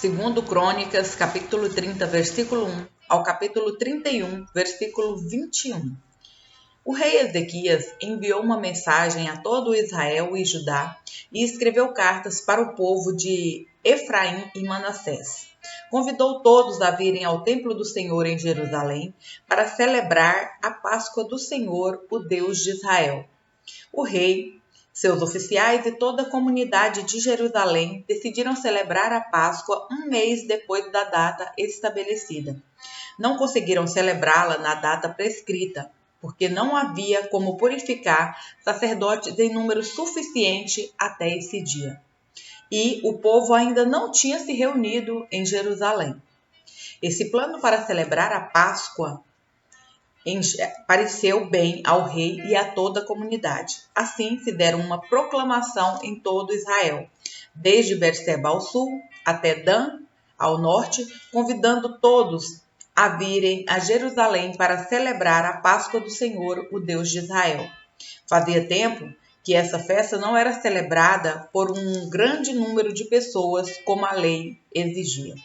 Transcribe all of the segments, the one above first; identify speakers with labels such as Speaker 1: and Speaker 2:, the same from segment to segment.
Speaker 1: Segundo Crônicas, capítulo 30, versículo 1 ao capítulo 31, versículo 21. O rei Ezequias enviou uma mensagem a todo Israel e Judá e escreveu cartas para o povo de Efraim e Manassés. Convidou todos a virem ao templo do Senhor em Jerusalém para celebrar a Páscoa do Senhor, o Deus de Israel. O rei, seus oficiais e toda a comunidade de Jerusalém decidiram celebrar a Páscoa um mês depois da data estabelecida. Não conseguiram celebrá-la na data prescrita, porque não havia como purificar sacerdotes em número suficiente até esse dia. E o povo ainda não tinha se reunido em Jerusalém. Esse plano para celebrar a Páscoa pareceu bem ao rei e a toda a comunidade. Assim, fizeram uma proclamação em todo Israel, desde Berseba ao sul até Dan ao norte, convidando todos a virem a Jerusalém para celebrar a Páscoa do Senhor, o Deus de Israel. Fazia tempo que essa festa não era celebrada por um grande número de pessoas como a lei exigia.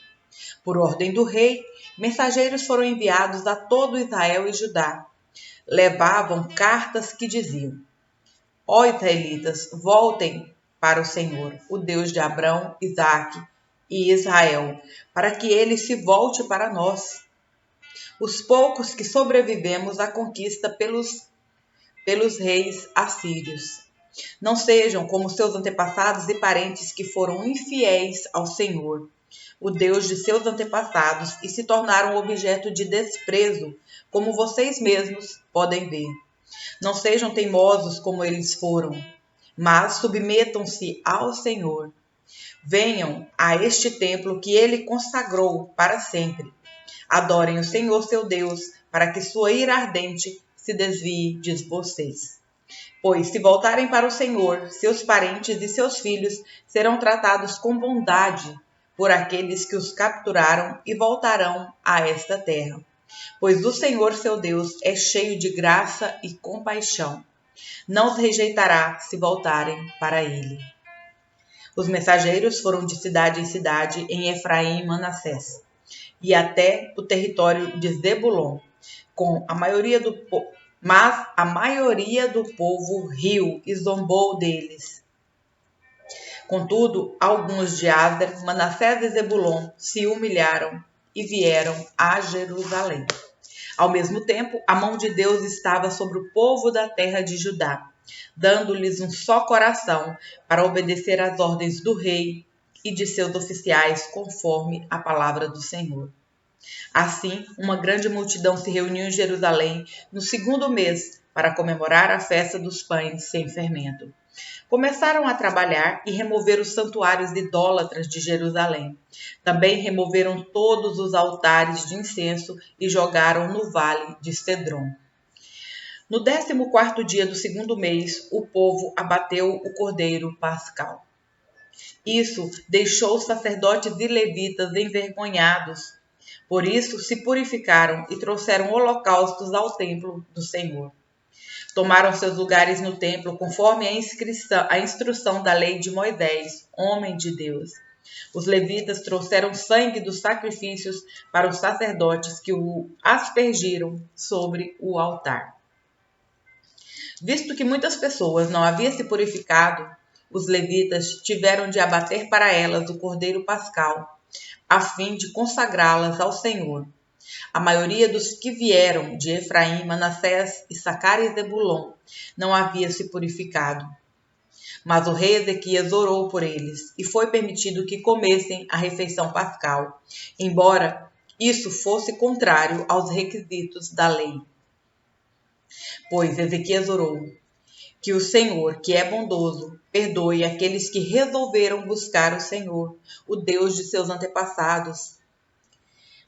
Speaker 1: Por ordem do rei, mensageiros foram enviados a todo Israel e Judá. Levavam cartas que diziam: Ó israelitas, voltem para o Senhor, o Deus de Abrão, Isaque e Israel, para que ele se volte para nós. Os poucos que sobrevivemos à conquista pelos reis assírios. Não sejam como seus antepassados e parentes que foram infiéis ao Senhor, o Deus de seus antepassados, e se tornaram objeto de desprezo, como vocês mesmos podem ver. Não sejam teimosos como eles foram, mas submetam-se ao Senhor. Venham a este templo que ele consagrou para sempre. Adorem o Senhor seu Deus, para que sua ira ardente se desvie de vocês. Pois se voltarem para o Senhor, seus parentes e seus filhos serão tratados com bondade por aqueles que os capturaram e voltarão a esta terra. Pois o Senhor seu Deus é cheio de graça e compaixão. Não os rejeitará se voltarem para ele. Os mensageiros foram de cidade em cidade em Efraim e Manassés, e até o território de Zebulon, mas a maioria do povo riu e zombou deles. Contudo, alguns de Aser, Manassés e Zebulon se humilharam e vieram a Jerusalém. Ao mesmo tempo, a mão de Deus estava sobre o povo da terra de Judá, dando-lhes um só coração para obedecer às ordens do rei e de seus oficiais, conforme a palavra do Senhor. Assim, uma grande multidão se reuniu em Jerusalém no segundo mês para comemorar a festa dos pães sem fermento. Começaram a trabalhar e remover os santuários idólatras de Jerusalém. Também removeram todos os altares de incenso e jogaram no vale de Cedron. No 14º dia do segundo mês, o povo abateu o cordeiro pascal. Isso deixou os sacerdotes e levitas envergonhados. Por isso se purificaram e trouxeram holocaustos ao templo do Senhor. Tomaram seus lugares no templo, conforme a instrução da lei de Moisés, homem de Deus. Os levitas trouxeram sangue dos sacrifícios para os sacerdotes que o aspergiram sobre o altar. Visto que muitas pessoas não haviam se purificado, os levitas tiveram de abater para elas o cordeiro pascal, a fim de consagrá-las ao Senhor. A maioria dos que vieram de Efraim, Manassés, Issacar e Zebulon não havia se purificado. Mas o rei Ezequias orou por eles, e foi permitido que comessem a refeição pascal, embora isso fosse contrário aos requisitos da lei. Pois Ezequias orou: que o Senhor, que é bondoso, perdoe aqueles que resolveram buscar o Senhor, o Deus de seus antepassados,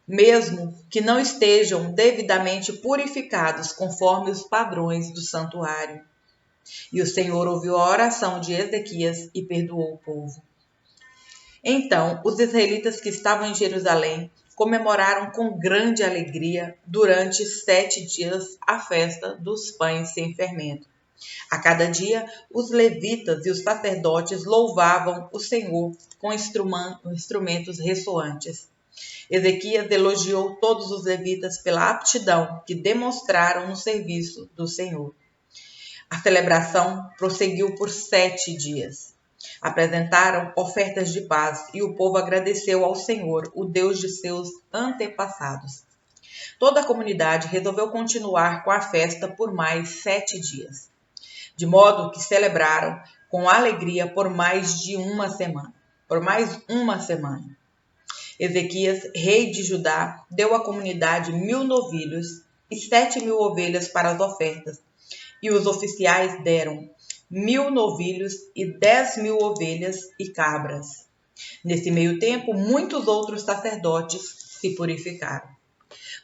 Speaker 1: mesmo que não estejam devidamente purificados conforme os padrões do santuário. E o Senhor ouviu a oração de Ezequias e perdoou o povo. Então, os israelitas que estavam em Jerusalém comemoraram com grande alegria durante 7 dias a festa dos pães sem fermento. A cada dia, os levitas e os sacerdotes louvavam o Senhor com instrumentos ressoantes. Ezequias elogiou todos os levitas pela aptidão que demonstraram no serviço do Senhor. A celebração prosseguiu por 7 dias. Apresentaram ofertas de paz e o povo agradeceu ao Senhor, o Deus de seus antepassados. Toda a comunidade resolveu continuar com a festa por mais 7 dias, de modo que celebraram com alegria por mais uma semana. Ezequias, rei de Judá, deu à comunidade 1.000 novilhos e 7.000 ovelhas para as ofertas, e os oficiais deram 1.000 novilhos e 10.000 ovelhas e cabras. Nesse meio tempo, muitos outros sacerdotes se purificaram.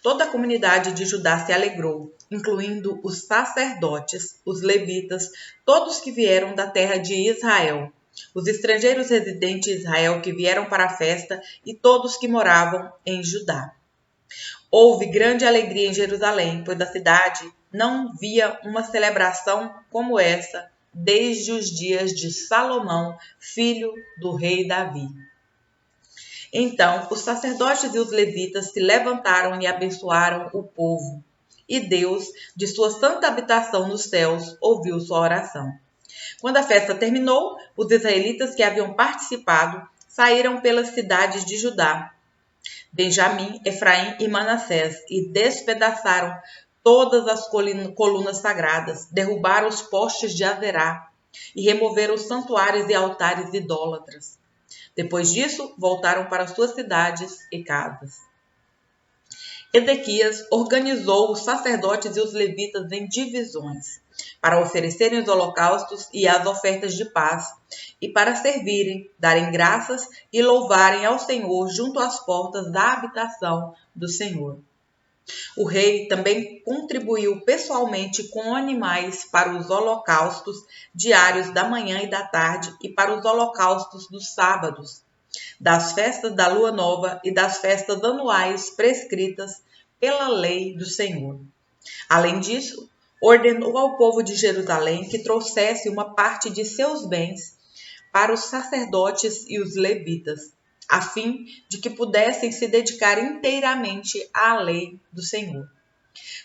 Speaker 1: Toda a comunidade de Judá se alegrou, incluindo os sacerdotes, os levitas, todos que vieram da terra de Israel, os estrangeiros residentes em Israel que vieram para a festa e todos que moravam em Judá. Houve grande alegria em Jerusalém, pois a cidade não via uma celebração como essa desde os dias de Salomão, filho do rei Davi. Então os sacerdotes e os levitas se levantaram e abençoaram o povo. E Deus, de sua santa habitação nos céus, ouviu sua oração. Quando a festa terminou, os israelitas que haviam participado saíram pelas cidades de Judá, Benjamim, Efraim e Manassés, e despedaçaram todas as colunas sagradas, derrubaram os postes de Azerá e removeram os santuários e altares idólatras. Depois disso, voltaram para suas cidades e casas. Ezequias organizou os sacerdotes e os levitas em divisões, para oferecerem os holocaustos e as ofertas de paz, e para servirem, darem graças e louvarem ao Senhor junto às portas da habitação do Senhor. O rei também contribuiu pessoalmente com animais para os holocaustos diários da manhã e da tarde e para os holocaustos dos sábados, das festas da lua nova e das festas anuais prescritas pela lei do Senhor. Além disso, ordenou ao povo de Jerusalém que trouxesse uma parte de seus bens para os sacerdotes e os levitas, a fim de que pudessem se dedicar inteiramente à lei do Senhor.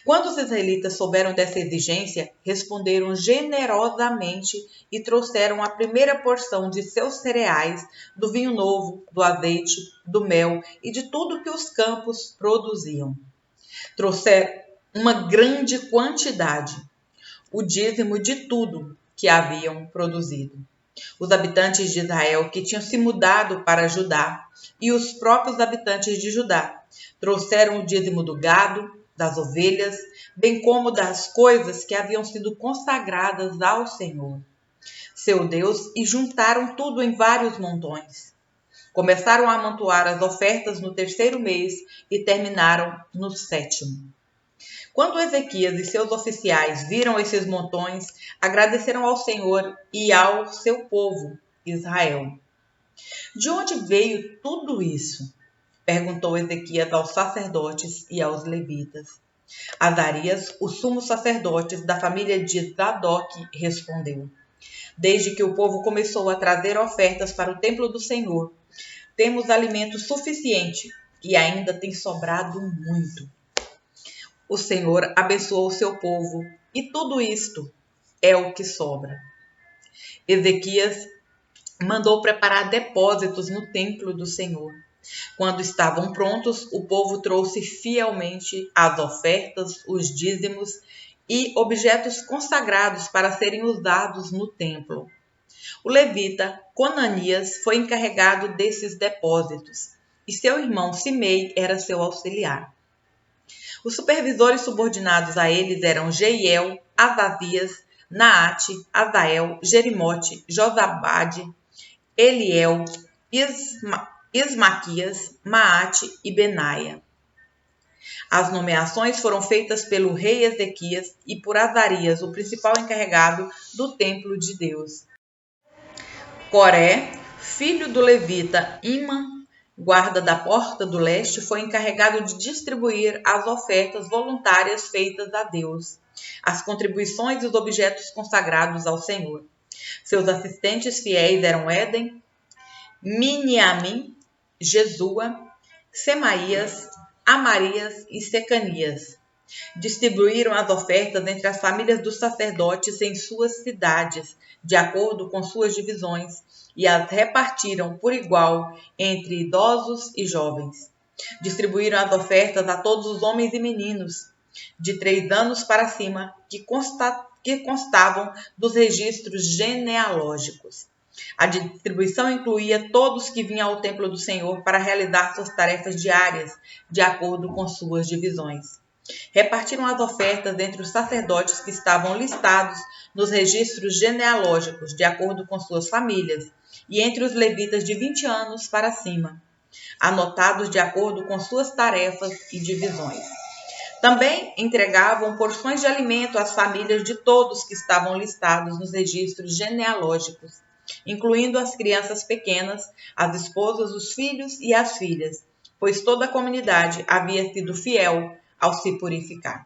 Speaker 1: Quando os israelitas souberam dessa exigência, responderam generosamente e trouxeram a primeira porção de seus cereais, do vinho novo, do azeite, do mel e de tudo que os campos produziam. Trouxeram uma grande quantidade, o dízimo de tudo que haviam produzido. Os habitantes de Israel que tinham se mudado para Judá e os próprios habitantes de Judá trouxeram o dízimo do gado, das ovelhas, bem como das coisas que haviam sido consagradas ao Senhor, seu Deus, e juntaram tudo em vários montões. Começaram a amontoar as ofertas no 3º mês e terminaram no 7º. Quando Ezequias e seus oficiais viram esses montões, agradeceram ao Senhor e ao seu povo, Israel. De onde veio tudo isso? Perguntou Ezequias aos sacerdotes e aos levitas. Azarias, o sumo sacerdote da família de Zadok, respondeu: Desde que o povo começou a trazer ofertas para o templo do Senhor, temos alimento suficiente e ainda tem sobrado muito. O Senhor abençoou o seu povo, e tudo isto é o que sobra. Ezequias mandou preparar depósitos no templo do Senhor. Quando estavam prontos, o povo trouxe fielmente as ofertas, os dízimos e objetos consagrados para serem usados no templo. O levita Conanias foi encarregado desses depósitos, e seu irmão Simei era seu auxiliar. Os supervisores subordinados a eles eram Jeiel, Azazias, Naate, Azael, Jerimote, Josabade, Eliel, Ismaquias, Maate e Benaia. As nomeações foram feitas pelo rei Ezequias e por Azarias, o principal encarregado do templo de Deus. Coré, filho do levita Imã, guarda da porta do leste, foi encarregado de distribuir as ofertas voluntárias feitas a Deus. as contribuições e os objetos consagrados ao Senhor. Seus assistentes fiéis eram Éden, Miniamim, Jesua, Semaías, Amarias e Secanias. Distribuíram as ofertas entre as famílias dos sacerdotes em suas cidades, de acordo com suas divisões, e as repartiram por igual entre idosos e jovens. Distribuíram as ofertas a todos os homens e meninos, de 3 anos para cima, que constavam dos registros genealógicos. A distribuição incluía todos que vinham ao templo do Senhor para realizar suas tarefas diárias, de acordo com suas divisões. Repartiram as ofertas entre os sacerdotes que estavam listados nos registros genealógicos, de acordo com suas famílias, e entre os levitas de 20 anos para cima, anotados de acordo com suas tarefas e divisões. Também entregavam porções de alimento às famílias de todos que estavam listados nos registros genealógicos, incluindo as crianças pequenas, as esposas, os filhos e as filhas, pois toda a comunidade havia sido fiel ao se purificar.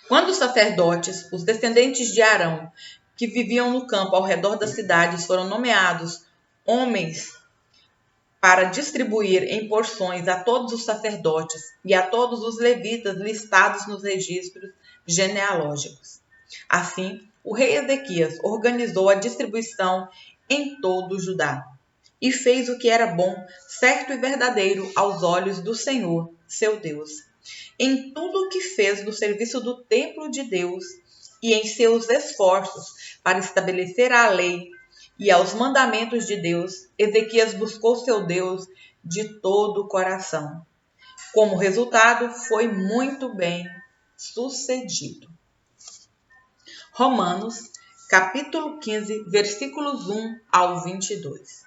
Speaker 1: Quando os sacerdotes, os descendentes de Arão, que viviam no campo ao redor das cidades, foram nomeados homens para distribuir em porções a todos os sacerdotes e a todos os levitas listados nos registros genealógicos. Assim, o rei Ezequias organizou a distribuição em todo o Judá e fez o que era bom, certo e verdadeiro aos olhos do Senhor, seu Deus. Em tudo o que fez no serviço do templo de Deus e em seus esforços para estabelecer a lei e aos mandamentos de Deus, Ezequias buscou seu Deus de todo o coração. Como resultado, foi muito bem sucedido. Romanos, capítulo 15, versículos 1 ao 22.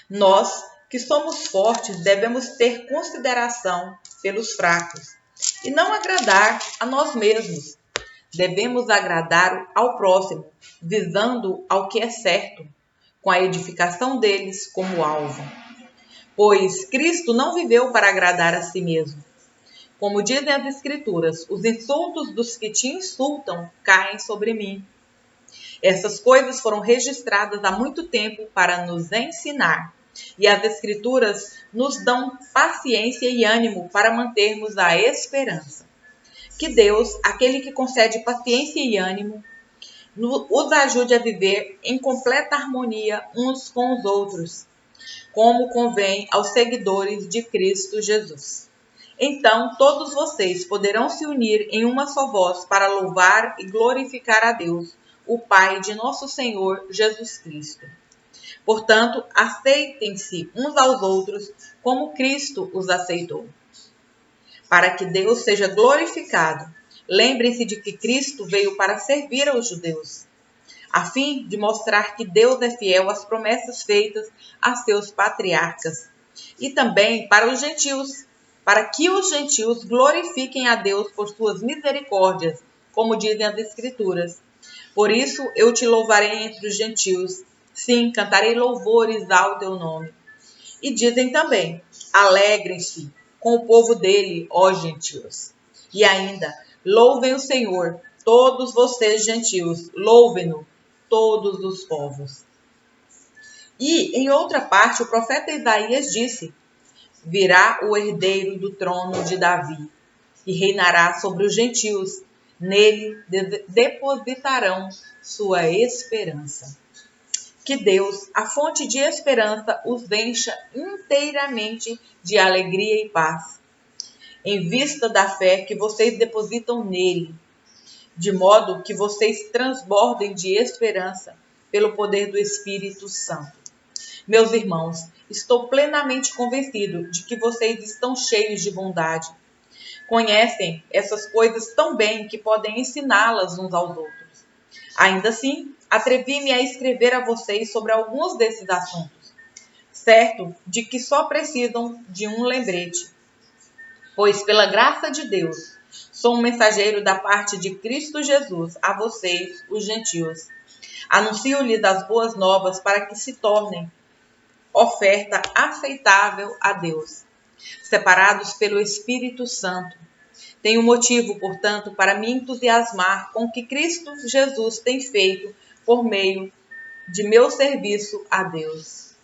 Speaker 1: Nós, que somos fortes, devemos ter consideração pelos fracos e não agradar a nós mesmos. Devemos agradar ao próximo, visando ao que é certo, com a edificação deles como alvo. Pois Cristo não viveu para agradar a si mesmo. Como dizem as Escrituras, os insultos dos que te insultam caem sobre mim. Essas coisas foram registradas há muito tempo para nos ensinar, e as Escrituras nos dão paciência e ânimo para mantermos a esperança. Que Deus, aquele que concede paciência e ânimo, os ajude a viver em completa harmonia uns com os outros, como convém aos seguidores de Cristo Jesus. Então, todos vocês poderão se unir em uma só voz para louvar e glorificar a Deus, o Pai de nosso Senhor Jesus Cristo. Portanto, aceitem-se uns aos outros como Cristo os aceitou. Para que Deus seja glorificado, lembrem-se de que Cristo veio para servir aos judeus, a fim de mostrar que Deus é fiel às promessas feitas a seus patriarcas, e também para os gentios, para que os gentios glorifiquem a Deus por suas misericórdias, como dizem as Escrituras. Por isso eu te louvarei entre os gentios, sim, cantarei louvores ao teu nome. E dizem também, alegrem-se com o povo dele, ó gentios. E ainda, louvem o Senhor, todos vocês gentios, louvem-no, todos os povos. E, em outra parte, o profeta Isaías disse, virá o herdeiro do trono de Davi, e reinará sobre os gentios, nele depositarão sua esperança. Que Deus, a fonte de esperança, os encha inteiramente de alegria e paz, em vista da fé que vocês depositam nele, de modo que vocês transbordem de esperança pelo poder do Espírito Santo. Meus irmãos, estou plenamente convencido de que vocês estão cheios de bondade. Conhecem essas coisas tão bem que podem ensiná-las uns aos outros. Ainda assim, atrevi-me a escrever a vocês sobre alguns desses assuntos, certo de que só precisam de um lembrete. Pois, pela graça de Deus, sou um mensageiro da parte de Cristo Jesus a vocês, os gentios. Anuncio-lhes as boas novas para que se tornem oferta aceitável a Deus, separados pelo Espírito Santo, Tenho motivo, portanto, para me entusiasmar com o que Cristo Jesus tem feito por meio de meu serviço a Deus.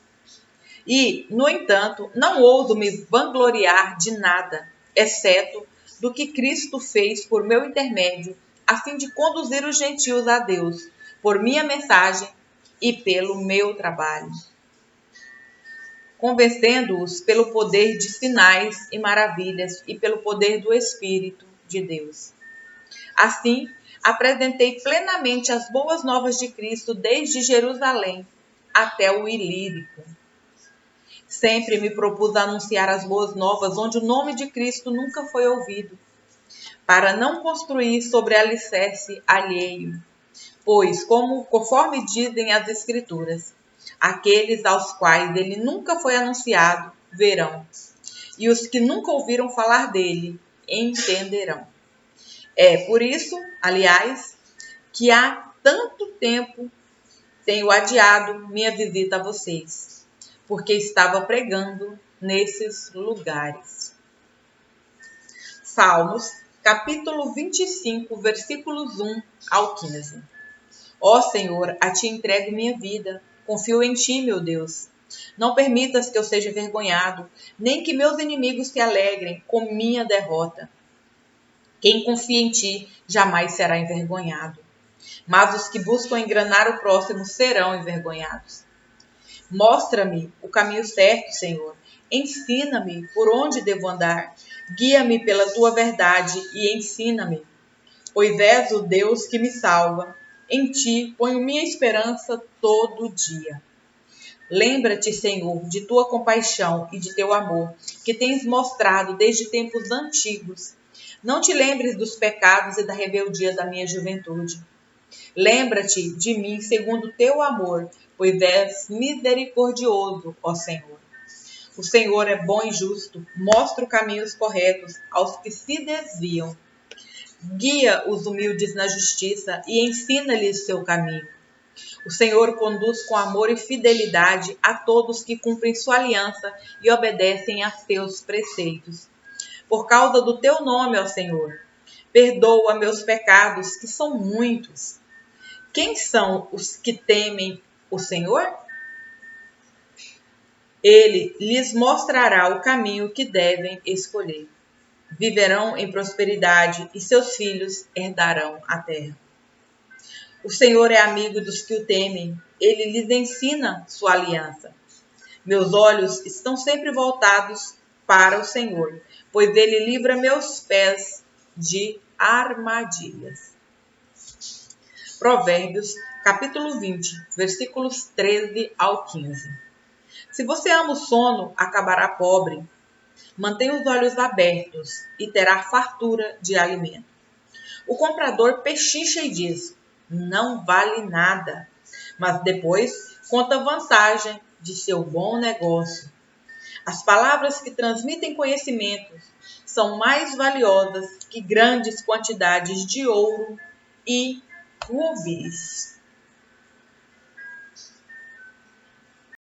Speaker 1: E, no entanto, não ouso me vangloriar de nada, exceto do que Cristo fez por meu intermédio, a fim de conduzir os gentios a Deus, por minha mensagem e pelo meu trabalho, convencendo-os pelo poder de sinais e maravilhas e pelo poder do Espírito de Deus. Assim, apresentei plenamente as boas novas de Cristo desde Jerusalém até o Ilírico. Sempre me propus anunciar as boas novas onde o nome de Cristo nunca foi ouvido, para não construir sobre alicerce alheio, pois, conforme dizem as Escrituras, aqueles aos quais ele nunca foi anunciado verão, e os que nunca ouviram falar dele entenderão. É por isso, aliás, que há tanto tempo tenho adiado minha visita a vocês, porque estava pregando nesses lugares. Salmos, capítulo 25, versículos 1 ao 15. Ó Senhor, a ti entrego minha vida, confio em ti, meu Deus. Não permitas que eu seja envergonhado, nem que meus inimigos se alegrem com minha derrota. Quem confia em ti jamais será envergonhado, mas os que buscam enganar o próximo serão envergonhados. Mostra-me o caminho certo, Senhor. Ensina-me por onde devo andar. Guia-me pela tua verdade e ensina-me, pois és o Deus que me salva. Em ti ponho minha esperança todo dia. Lembra-te, Senhor, de tua compaixão e de teu amor, que tens mostrado desde tempos antigos. Não te lembres dos pecados e da rebeldia da minha juventude. Lembra-te de mim segundo o teu amor, pois és misericordioso, ó Senhor. O Senhor é bom e justo, mostra os caminhos corretos aos que se desviam. Guia os humildes na justiça e ensina-lhes seu caminho. O Senhor conduz com amor e fidelidade a todos que cumprem sua aliança e obedecem a seus preceitos. Por causa do teu nome, ó Senhor, perdoa meus pecados, que são muitos. Quem são os que temem o Senhor? Ele lhes mostrará o caminho que devem escolher. Viverão em prosperidade e seus filhos herdarão a terra. O Senhor é amigo dos que o temem. Ele lhes ensina sua aliança. Meus olhos estão sempre voltados para o Senhor, pois ele livra meus pés de armadilhas. Provérbios, capítulo 20, versículos 13 ao 15. Se você ama o sono, acabará pobre. Mantenha os olhos abertos e terá fartura de alimento. O comprador pechicha e diz: não vale nada, mas depois conta a vantagem de seu bom negócio. As palavras que transmitem conhecimentos são mais valiosas que grandes quantidades de ouro e rubis.